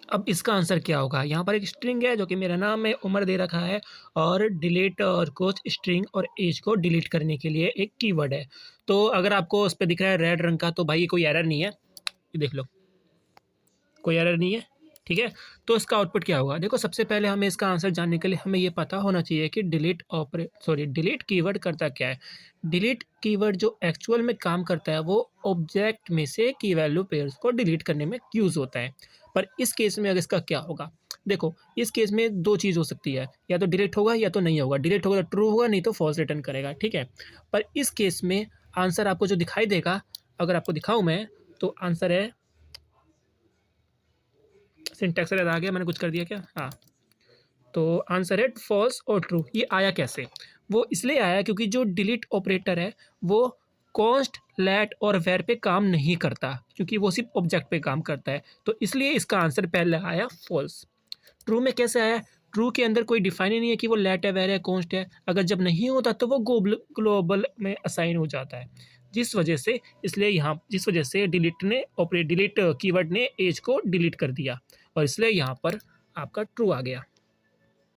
अब इसका आंसर क्या होगा? यहाँ पर एक स्ट्रिंग है जो कि मेरा नाम है, उम्र दे रखा है और डिलीट और कुछ स्ट्रिंग और एज को डिलीट करने के लिए एक कीवर्ड है। तो अगर आपको उस पे दिख रहा है रेड रंग का तो भाई कोई एरर नहीं है, ये देख लो, कोई एरर नहीं है, ठीक है। तो इसका आउटपुट क्या होगा? देखो सबसे पहले हमें इसका आंसर जानने के लिए हमें ये पता होना चाहिए कि डिलीट कीवर्ड करता क्या है। डिलीट कीवर्ड जो एक्चुअल में काम करता है वो ऑब्जेक्ट में से की वैल्यू पेयर्स को डिलीट करने में यूज़ होता है। पर इस केस में अगर इसका क्या होगा? देखो इस केस में दो चीज़ हो सकती है, या तो डिलीट होगा या तो नहीं होगा। डिलीट होगा तो ट्रू होगा, नहीं तो फॉल्स रिटर्न करेगा, ठीक है। पर इस केस में आंसर आपको जो दिखाई देगा, अगर आपको दिखाऊं मैं, तो आंसर है, सिंटैक्स एरर आ गया, मैंने कुछ कर दिया क्या? हाँ, तो आंसर है फॉल्स और ट्रू। ये आया कैसे? वो इसलिए आया क्योंकि जो डिलीट ऑपरेटर है वो कॉन्स्ट, लेट और वेर पे काम नहीं करता, क्योंकि वो सिर्फ ऑब्जेक्ट पे काम करता है। तो इसलिए इसका आंसर पहले आया फॉल्स। ट्रू में कैसे आया? ट्रू के अंदर कोई डिफाइन ही नहीं है कि वो लेट है, वेर है, कॉन्स्ट है। अगर जब नहीं होता तो वो ग्लोबल में असाइन हो जाता है, जिस वजह से, इसलिए यहाँ जिस वजह से डिलीट कीवर्ड ने एज को डिलीट कर दिया और इसलिए यहाँ पर आपका ट्रू आ गया।